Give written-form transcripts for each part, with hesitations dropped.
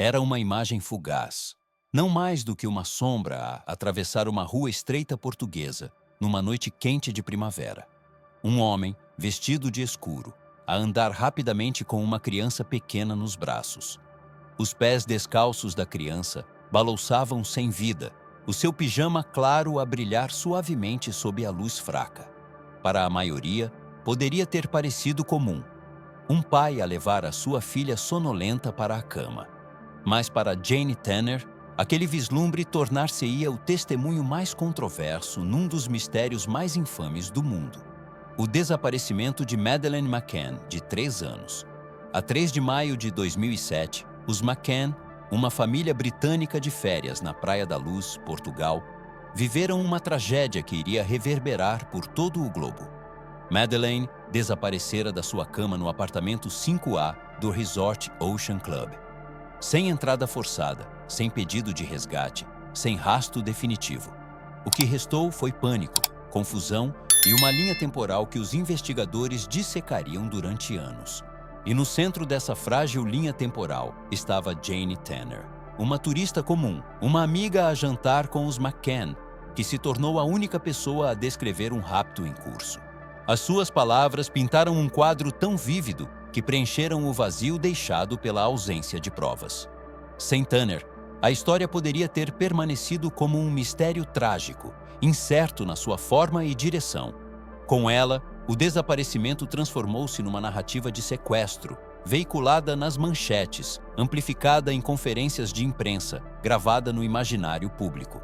Era uma imagem fugaz, não mais do que uma sombra a atravessar uma rua estreita portuguesa, numa noite quente de primavera. Um homem, vestido de escuro, a andar rapidamente com uma criança pequena nos braços. Os pés descalços da criança balouçavam sem vida, o seu pijama claro a brilhar suavemente sob a luz fraca. Para a maioria, poderia ter parecido comum. Um pai a levar a sua filha sonolenta para a cama. Mas para Jane Tanner, aquele vislumbre tornar-se-ia o testemunho mais controverso num dos mistérios mais infames do mundo. O desaparecimento de Madeleine McCann, de 3 anos. A 3 de maio de 2007, os McCann, uma família britânica de férias na Praia da Luz, Portugal, viveram uma tragédia que iria reverberar por todo o globo. Madeleine desaparecera da sua cama no apartamento 5A do Resort Ocean Club. Sem entrada forçada, sem pedido de resgate, sem rastro definitivo. O que restou foi pânico, confusão e uma linha temporal que os investigadores dissecariam durante anos. E no centro dessa frágil linha temporal estava Jane Tanner, uma turista comum, uma amiga a jantar com os McCann, que se tornou a única pessoa a descrever um rapto em curso. As suas palavras pintaram um quadro tão vívido que preencheram o vazio deixado pela ausência de provas. Sem Tanner, a história poderia ter permanecido como um mistério trágico, incerto na sua forma e direção. Com ela, o desaparecimento transformou-se numa narrativa de sequestro, veiculada nas manchetes, amplificada em conferências de imprensa, gravada no imaginário público.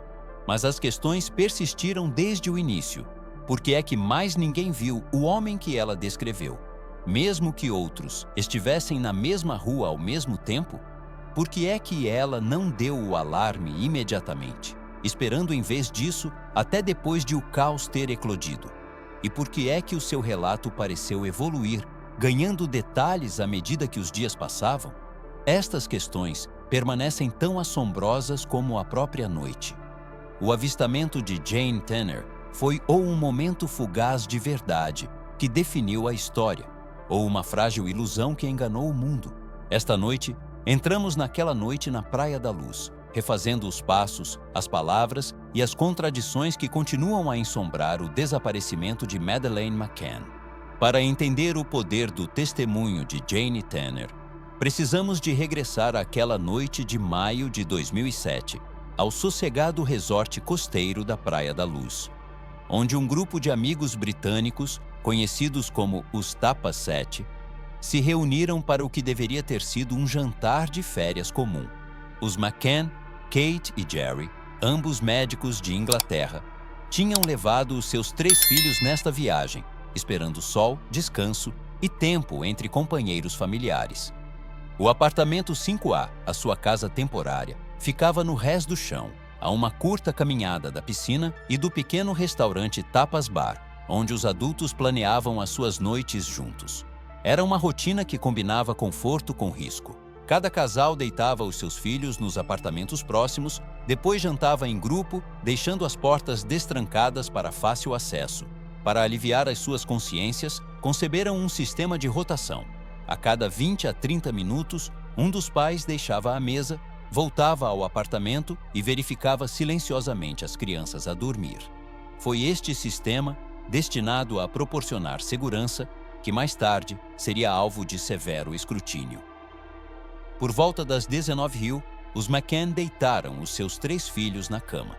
Mas as questões persistiram desde o início. Por que é que mais ninguém viu o homem que ela descreveu? Mesmo que outros estivessem na mesma rua ao mesmo tempo? Por que é que ela não deu o alarme imediatamente, esperando em vez disso até depois de o caos ter eclodido? E por que é que o seu relato pareceu evoluir, ganhando detalhes à medida que os dias passavam? Estas questões permanecem tão assombrosas como a própria noite. O avistamento de Jane Tanner foi ou um momento fugaz de verdade que definiu a história, ou uma frágil ilusão que enganou o mundo. Esta noite, entramos naquela noite na Praia da Luz, refazendo os passos, as palavras e as contradições que continuam a ensombrar o desaparecimento de Madeleine McCann. Para entender o poder do testemunho de Jane Tanner, precisamos de regressar àquela noite de maio de 2007, ao sossegado resort costeiro da Praia da Luz, onde um grupo de amigos britânicos, conhecidos como os Tapas 7, se reuniram para o que deveria ter sido um jantar de férias comum. Os McCann, Kate e Jerry, ambos médicos de Inglaterra, tinham levado os seus 3 filhos nesta viagem, esperando sol, descanso e tempo entre companheiros familiares. O apartamento 5A, a sua casa temporária, ficava no rés do chão, a uma curta caminhada da piscina e do pequeno restaurante Tapas Bar, onde os adultos planeavam as suas noites juntos. Era uma rotina que combinava conforto com risco. Cada casal deitava os seus filhos nos apartamentos próximos, depois jantava em grupo, deixando as portas destrancadas para fácil acesso. Para aliviar as suas consciências, conceberam um sistema de rotação. A cada 20 a 30 minutos, um dos pais deixava a mesa, voltava ao apartamento e verificava silenciosamente as crianças a dormir. Foi este sistema, destinado a proporcionar segurança, que mais tarde seria alvo de severo escrutínio. Por volta das 19h, os McCann deitaram os seus 3 filhos na cama.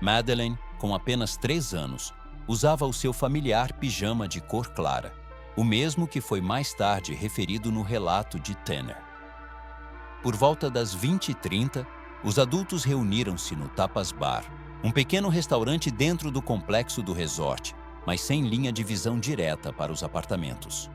Madeleine, com apenas 3 anos, usava o seu familiar pijama de cor clara, o mesmo que foi mais tarde referido no relato de Tanner. Por volta das 20h30, os adultos reuniram-se no Tapas Bar, um pequeno restaurante dentro do complexo do resort, mas sem linha de visão direta para os apartamentos.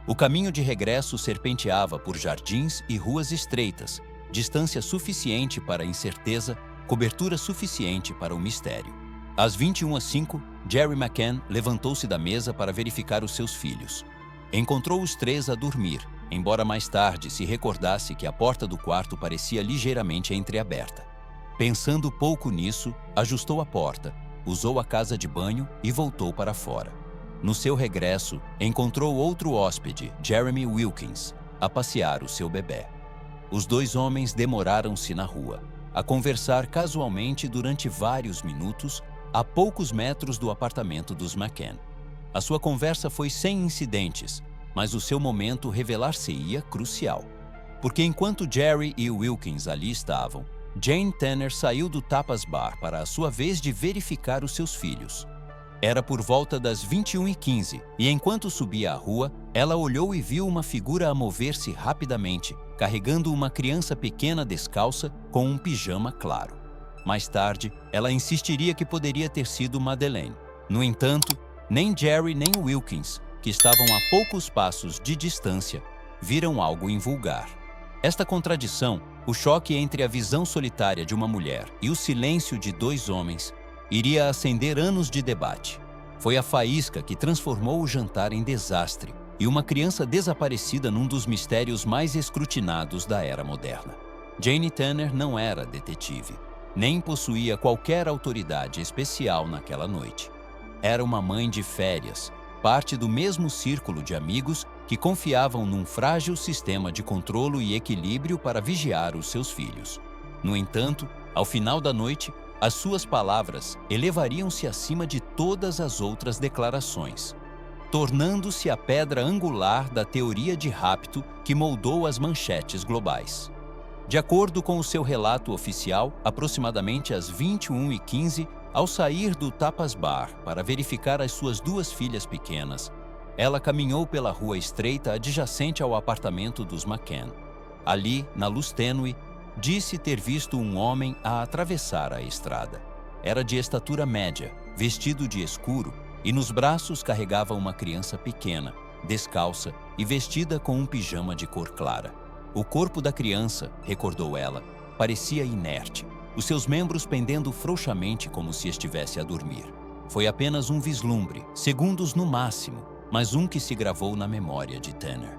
O caminho de regresso serpenteava por jardins e ruas estreitas, distância suficiente para a incerteza, cobertura suficiente para o mistério. Às 21h05, Jerry McCann levantou-se da mesa para verificar os seus filhos. Encontrou os 3 a dormir, embora mais tarde se recordasse que a porta do quarto parecia ligeiramente entreaberta. Pensando pouco nisso, ajustou a porta, usou a casa de banho e voltou para fora. No seu regresso, encontrou outro hóspede, Jeremy Wilkins, a passear o seu bebê. Os dois homens demoraram-se na rua, a conversar casualmente durante vários minutos, a poucos metros do apartamento dos McCann. A sua conversa foi sem incidentes, mas o seu momento revelar-se-ia crucial. Porque enquanto Jerry e Wilkins ali estavam, Jane Tanner saiu do Tapas Bar para a sua vez de verificar os seus filhos. Era por volta das 21h15 e enquanto subia a rua, ela olhou e viu uma figura a mover-se rapidamente, carregando uma criança pequena descalça com um pijama claro. Mais tarde, ela insistiria que poderia ter sido Madeleine. No entanto, nem Jerry nem Wilkins, que estavam a poucos passos de distância, viram algo invulgar. Esta contradição, o choque entre a visão solitária de uma mulher e o silêncio de dois homens, iria acender anos de debate. Foi a faísca que transformou o jantar em desastre e uma criança desaparecida num dos mistérios mais escrutinados da era moderna. Jane Tanner não era detetive, nem possuía qualquer autoridade especial naquela noite. Era uma mãe de férias, parte do mesmo círculo de amigos que confiavam num frágil sistema de controlo e equilíbrio para vigiar os seus filhos. No entanto, ao final da noite, as suas palavras elevariam-se acima de todas as outras declarações, tornando-se a pedra angular da teoria de rapto que moldou as manchetes globais. De acordo com o seu relato oficial, aproximadamente às 21h15, ao sair do Tapas Bar para verificar as suas duas filhas pequenas, ela caminhou pela rua estreita adjacente ao apartamento dos McCann. Ali, na luz tênue, disse ter visto um homem a atravessar a estrada. Era de estatura média, vestido de escuro, e nos braços carregava uma criança pequena, descalça e vestida com um pijama de cor clara. O corpo da criança, recordou ela, parecia inerte, os seus membros pendendo frouxamente como se estivesse a dormir. Foi apenas um vislumbre, segundos no máximo, mas um que se gravou na memória de Tanner.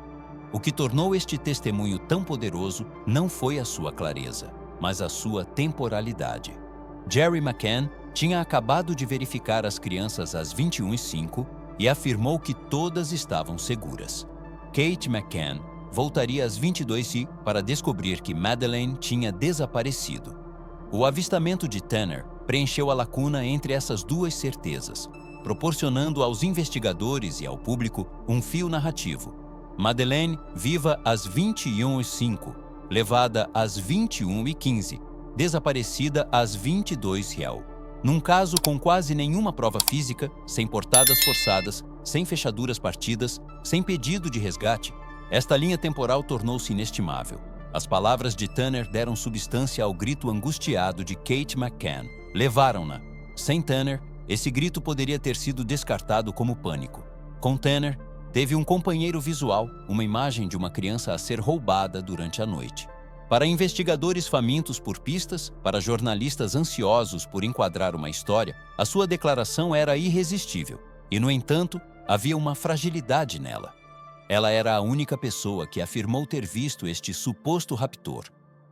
O que tornou este testemunho tão poderoso não foi a sua clareza, mas a sua temporalidade. Jerry McCann tinha acabado de verificar as crianças às 21h05 e afirmou que todas estavam seguras. Kate McCann voltaria às 22h para descobrir que Madeleine tinha desaparecido. O avistamento de Tanner preencheu a lacuna entre essas duas certezas, proporcionando aos investigadores e ao público um fio narrativo. Madeleine viva às 21h05, levada às 21h15, desaparecida às 22h. Num caso com quase nenhuma prova física, sem portadas forçadas, sem fechaduras partidas, sem pedido de resgate, esta linha temporal tornou-se inestimável. As palavras de Tanner deram substância ao grito angustiado de Kate McCann. Levaram-na. Sem Tanner, esse grito poderia ter sido descartado como pânico. Com Tanner, teve um companheiro visual, uma imagem de uma criança a ser roubada durante a noite. Para investigadores famintos por pistas, para jornalistas ansiosos por enquadrar uma história, a sua declaração era irresistível. E, no entanto, havia uma fragilidade nela. Ela era a única pessoa que afirmou ter visto este suposto raptor.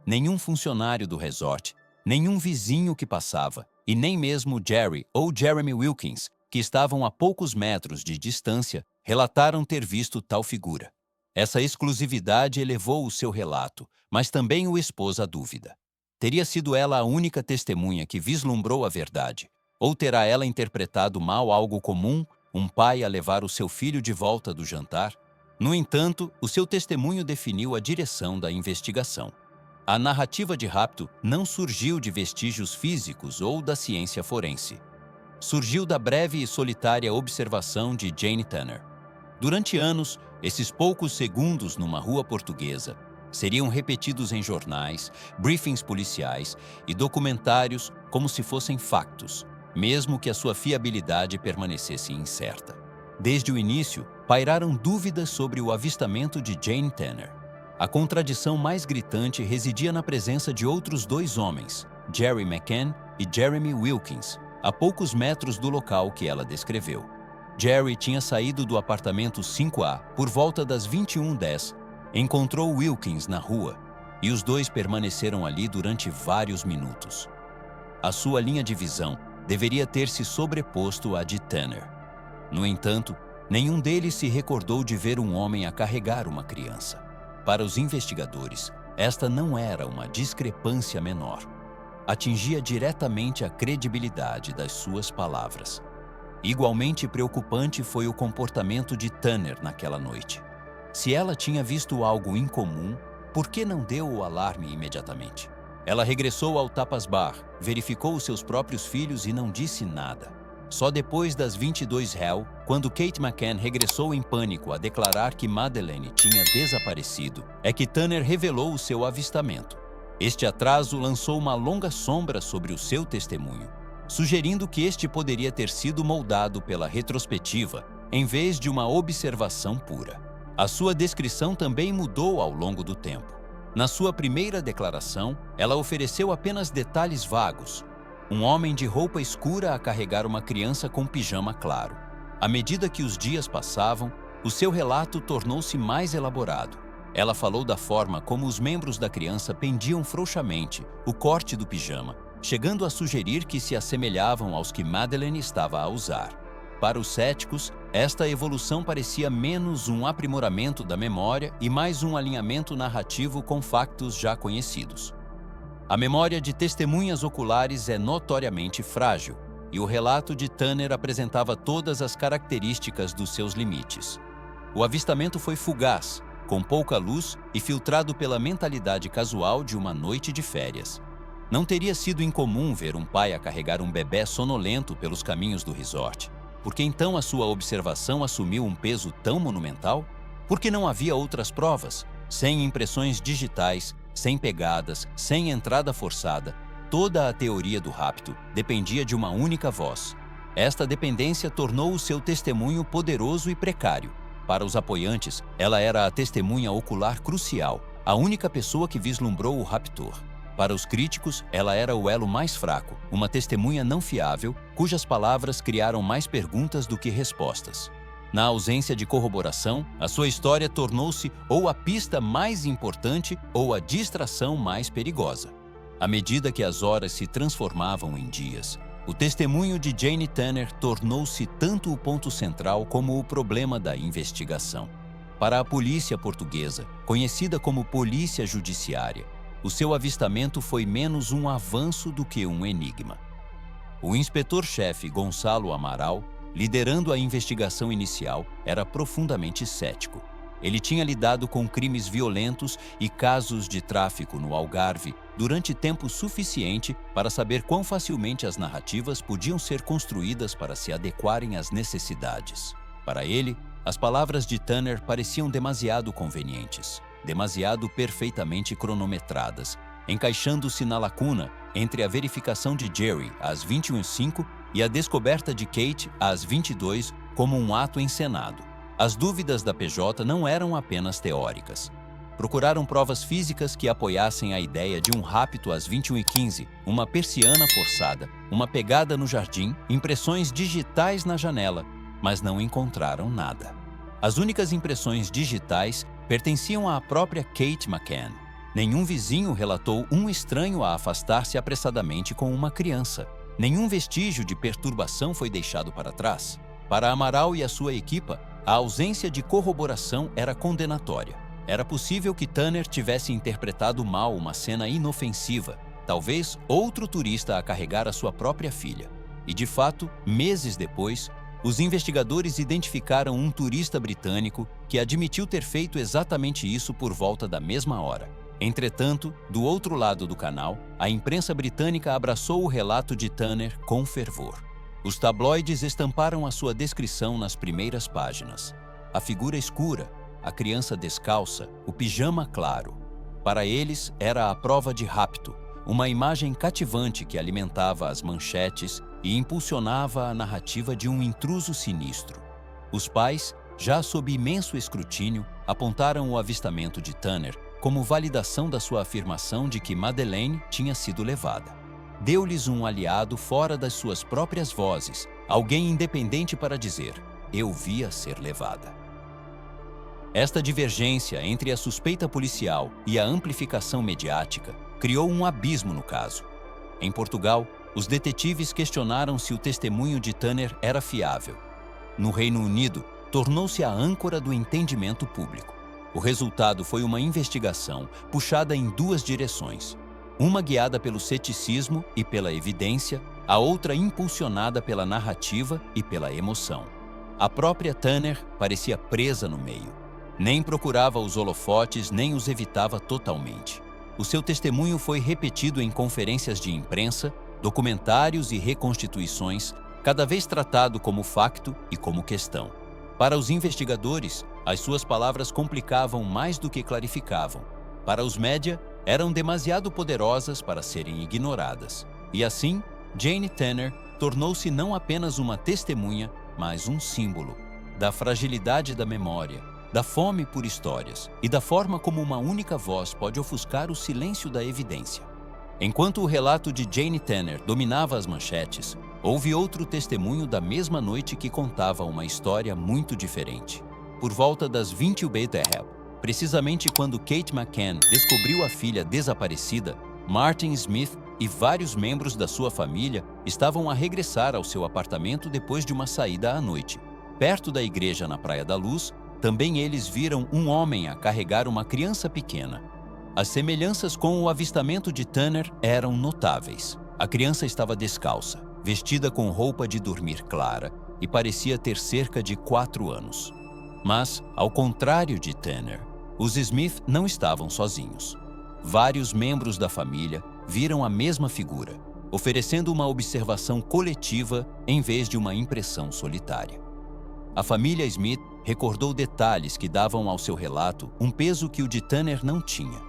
Nenhum funcionário do resort, nenhum vizinho que passava, e nem mesmo Jerry ou Jeremy Wilkins, que estavam a poucos metros de distância, relataram ter visto tal figura. Essa exclusividade elevou o seu relato, mas também o expôs à dúvida. Teria sido ela a única testemunha que vislumbrou a verdade? Ou terá ela interpretado mal algo comum, um pai a levar o seu filho de volta do jantar? No entanto, o seu testemunho definiu a direção da investigação. A narrativa de rapto não surgiu de vestígios físicos ou da ciência forense. Surgiu da breve e solitária observação de Jane Tanner. Durante anos, esses poucos segundos numa rua portuguesa seriam repetidos em jornais, briefings policiais e documentários como se fossem factos, mesmo que a sua fiabilidade permanecesse incerta. Desde o início, pairaram dúvidas sobre o avistamento de Jane Tanner. A contradição mais gritante residia na presença de outros dois homens, Jerry McCann e Jeremy Wilkins, a poucos metros do local que ela descreveu. Jerry tinha saído do apartamento 5A por volta das 21h10, encontrou Wilkins na rua e os dois permaneceram ali durante vários minutos. A sua linha de visão deveria ter se sobreposto à de Tanner. No entanto, nenhum deles se recordou de ver um homem a carregar uma criança. Para os investigadores, esta não era uma discrepância menor. Atingia diretamente a credibilidade das suas palavras. Igualmente preocupante foi o comportamento de Tanner naquela noite. Se ela tinha visto algo incomum, por que não deu o alarme imediatamente? Ela regressou ao Tapas Bar, verificou os seus próprios filhos e não disse nada. Só depois das 22 réu, quando Kate McCann regressou em pânico a declarar que Madeleine tinha desaparecido, é que Tanner revelou o seu avistamento. Este atraso lançou uma longa sombra sobre o seu testemunho, sugerindo que este poderia ter sido moldado pela retrospectiva, em vez de uma observação pura. A sua descrição também mudou ao longo do tempo. Na sua primeira declaração, ela ofereceu apenas detalhes vagos. Um homem de roupa escura a carregar uma criança com pijama claro. À medida que os dias passavam, o seu relato tornou-se mais elaborado. Ela falou da forma como os membros da criança pendiam frouxamente, o corte do pijama, chegando a sugerir que se assemelhavam aos que Madeleine estava a usar. Para os céticos, esta evolução parecia menos um aprimoramento da memória e mais um alinhamento narrativo com factos já conhecidos. A memória de testemunhas oculares é notoriamente frágil, e o relato de Tanner apresentava todas as características dos seus limites. O avistamento foi fugaz, com pouca luz e filtrado pela mentalidade casual de uma noite de férias. Não teria sido incomum ver um pai a carregar um bebê sonolento pelos caminhos do resort. Por que então a sua observação assumiu um peso tão monumental? Porque não havia outras provas, sem impressões digitais, sem pegadas, sem entrada forçada. Toda a teoria do rapto dependia de uma única voz. Esta dependência tornou o seu testemunho poderoso e precário. Para os apoiantes, ela era a testemunha ocular crucial, a única pessoa que vislumbrou o raptor. Para os críticos, ela era o elo mais fraco, uma testemunha não fiável, cujas palavras criaram mais perguntas do que respostas. Na ausência de corroboração, a sua história tornou-se ou a pista mais importante ou a distração mais perigosa. À medida que as horas se transformavam em dias, o testemunho de Jane Tanner tornou-se tanto o ponto central como o problema da investigação. Para a polícia portuguesa, conhecida como Polícia Judiciária, o seu avistamento foi menos um avanço do que um enigma. O inspetor-chefe Gonçalo Amaral, liderando a investigação inicial, era profundamente cético. Ele tinha lidado com crimes violentos e casos de tráfico no Algarve durante tempo suficiente para saber quão facilmente as narrativas podiam ser construídas para se adequarem às necessidades. Para ele, as palavras de Tanner pareciam demasiado convenientes, demasiado perfeitamente cronometradas, encaixando-se na lacuna entre a verificação de Jerry às 21h05 e a descoberta de Kate às 22 como um ato encenado. As dúvidas da PJ não eram apenas teóricas. Procuraram provas físicas que apoiassem a ideia de um rapto às 21h15, uma persiana forçada, uma pegada no jardim, impressões digitais na janela, mas não encontraram nada. As únicas impressões digitais pertenciam à própria Kate McCann. Nenhum vizinho relatou um estranho a afastar-se apressadamente com uma criança. Nenhum vestígio de perturbação foi deixado para trás. Para Amaral e a sua equipa, a ausência de corroboração era condenatória. Era possível que Tanner tivesse interpretado mal uma cena inofensiva, talvez outro turista a carregar a sua própria filha. E, de fato, meses depois, os investigadores identificaram um turista britânico que admitiu ter feito exatamente isso por volta da mesma hora. Entretanto, do outro lado do canal, a imprensa britânica abraçou o relato de Tanner com fervor. Os tabloides estamparam a sua descrição nas primeiras páginas. A figura escura, a criança descalça, o pijama claro. Para eles, era a prova de rapto, uma imagem cativante que alimentava as manchetes e impulsionava a narrativa de um intruso sinistro. Os pais, já sob imenso escrutínio, apontaram o avistamento de Tanner como validação da sua afirmação de que Madeleine tinha sido levada. Deu-lhes um aliado fora das suas próprias vozes, alguém independente para dizer: "Eu vi-a ser levada". Esta divergência entre a suspeita policial e a amplificação mediática criou um abismo no caso. Em Portugal, os detetives questionaram se o testemunho de Tanner era fiável. No Reino Unido, tornou-se a âncora do entendimento público. O resultado foi uma investigação puxada em duas direções. Uma guiada pelo ceticismo e pela evidência, a outra impulsionada pela narrativa e pela emoção. A própria Tanner parecia presa no meio. Nem procurava os holofotes, nem os evitava totalmente. O seu testemunho foi repetido em conferências de imprensa, documentários e reconstituições, cada vez tratado como facto e como questão. Para os investigadores, as suas palavras complicavam mais do que clarificavam. Para os média, eram demasiado poderosas para serem ignoradas. E assim, Jane Tanner tornou-se não apenas uma testemunha, mas um símbolo da fragilidade da memória, da fome por histórias e da forma como uma única voz pode ofuscar o silêncio da evidência. Enquanto o relato de Jane Tanner dominava as manchetes, houve outro testemunho da mesma noite que contava uma história muito diferente. Por volta das 20 BTH, precisamente quando Kate McCann descobriu a filha desaparecida, Martin Smith e vários membros da sua família estavam a regressar ao seu apartamento depois de uma saída à noite. Perto da igreja na Praia da Luz, também eles viram um homem a carregar uma criança pequena. As semelhanças com o avistamento de Tanner eram notáveis. A criança estava descalça, vestida com roupa de dormir clara e parecia ter cerca de 4 anos. Mas, ao contrário de Tanner, os Smith não estavam sozinhos. Vários membros da família viram a mesma figura, oferecendo uma observação coletiva em vez de uma impressão solitária. A família Smith recordou detalhes que davam ao seu relato um peso que o de Tanner não tinha.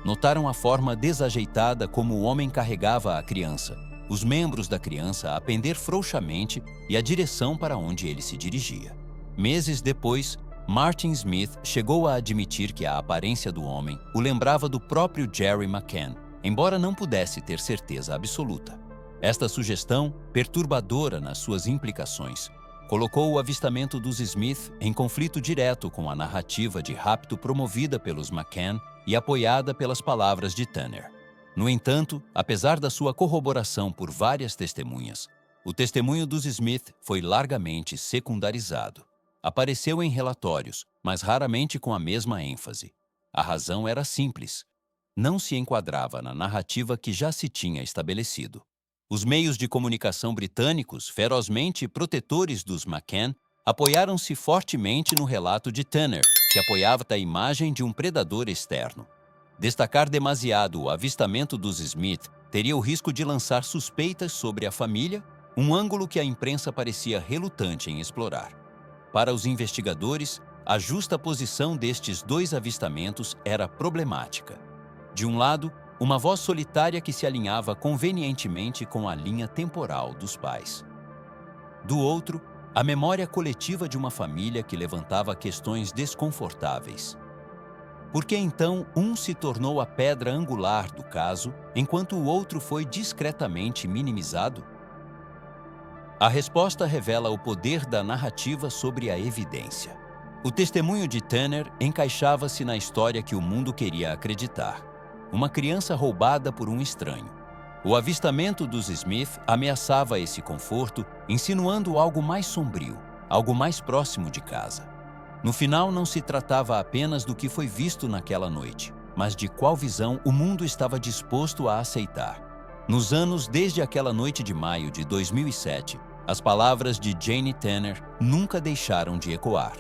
Notaram a forma desajeitada como o homem carregava a criança, os membros da criança a pender frouxamente e a direção para onde ele se dirigia. Meses depois, Martin Smith chegou a admitir que a aparência do homem o lembrava do próprio Jerry McCann, embora não pudesse ter certeza absoluta. Esta sugestão, perturbadora nas suas implicações, colocou o avistamento dos Smith em conflito direto com a narrativa de rapto promovida pelos McCann e apoiada pelas palavras de Tanner. No entanto, apesar da sua corroboração por várias testemunhas, o testemunho dos Smith foi largamente secundarizado. Apareceu em relatórios, mas raramente com a mesma ênfase. A razão era simples. Não se enquadrava na narrativa que já se tinha estabelecido. Os meios de comunicação britânicos, ferozmente protetores dos McCann, apoiaram-se fortemente no relato de Tanner, que apoiava a imagem de um predador externo. Destacar demasiado o avistamento dos Smith teria o risco de lançar suspeitas sobre a família, um ângulo que a imprensa parecia relutante em explorar. Para os investigadores, a justa posição destes dois avistamentos era problemática. De um lado, uma voz solitária que se alinhava convenientemente com a linha temporal dos pais. Do outro, a memória coletiva de uma família que levantava questões desconfortáveis. Por que então um se tornou a pedra angular do caso, enquanto o outro foi discretamente minimizado? A resposta revela o poder da narrativa sobre a evidência. O testemunho de Tanner encaixava-se na história que o mundo queria acreditar. Uma criança roubada por um estranho. O avistamento dos Smith ameaçava esse conforto, insinuando algo mais sombrio, algo mais próximo de casa. No final, não se tratava apenas do que foi visto naquela noite, mas de qual visão o mundo estava disposto a aceitar. Nos anos desde aquela noite de maio de 2007, as palavras de Jane Tanner nunca deixaram de ecoar.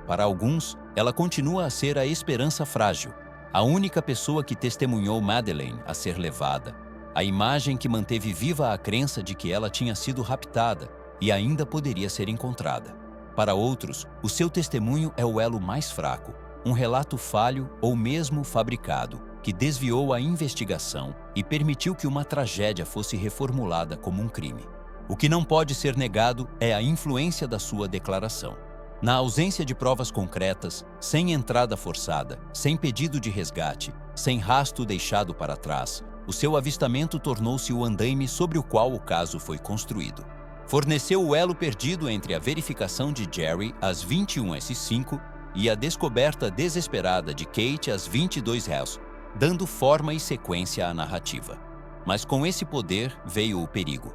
Para alguns, ela continua a ser a esperança frágil, a única pessoa que testemunhou Madeleine a ser levada, a imagem que manteve viva a crença de que ela tinha sido raptada e ainda poderia ser encontrada. Para outros, o seu testemunho é o elo mais fraco, um relato falho ou mesmo fabricado, que desviou a investigação e permitiu que uma tragédia fosse reformulada como um crime. O que não pode ser negado é a influência da sua declaração. Na ausência de provas concretas, sem entrada forçada, sem pedido de resgate, sem rastro deixado para trás, o seu avistamento tornou-se o andaime sobre o qual o caso foi construído. Forneceu o elo perdido entre a verificação de Jerry às 21h05 e a descoberta desesperada de Kate às 22h, dando forma e sequência à narrativa. Mas com esse poder veio o perigo.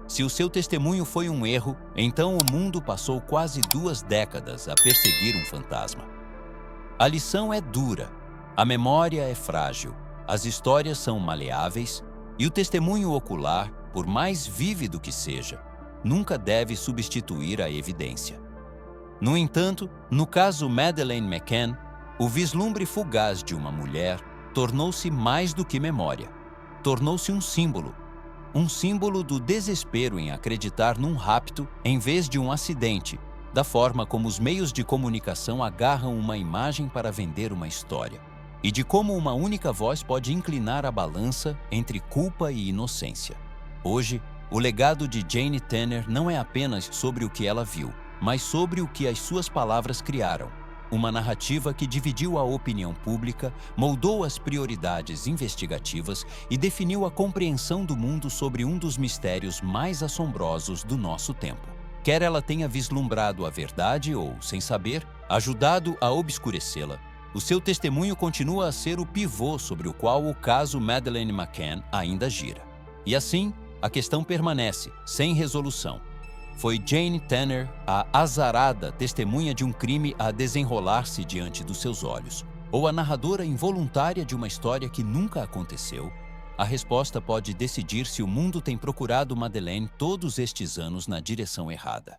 Se o seu testemunho foi um erro, então o mundo passou quase 2 décadas a perseguir um fantasma. A lição é dura, a memória é frágil, as histórias são maleáveis e o testemunho ocular, por mais vívido que seja, nunca deve substituir a evidência. No entanto, no caso Madeleine McCann, o vislumbre fugaz de uma mulher tornou-se mais do que memória. Tornou-se um símbolo do desespero em acreditar num rapto em vez de um acidente, da forma como os meios de comunicação agarram uma imagem para vender uma história, e de como uma única voz pode inclinar a balança entre culpa e inocência. Hoje, o legado de Jane Tanner não é apenas sobre o que ela viu, mas sobre o que as suas palavras criaram. Uma narrativa que dividiu a opinião pública, moldou as prioridades investigativas e definiu a compreensão do mundo sobre um dos mistérios mais assombrosos do nosso tempo. Quer ela tenha vislumbrado a verdade ou, sem saber, ajudado a obscurecê-la, o seu testemunho continua a ser o pivô sobre o qual o caso Madeleine McCann ainda gira. E assim, a questão permanece, sem resolução. Foi Jane Tanner a azarada testemunha de um crime a desenrolar-se diante dos seus olhos, ou a narradora involuntária de uma história que nunca aconteceu? A resposta pode decidir se o mundo tem procurado Madeleine todos estes anos na direção errada.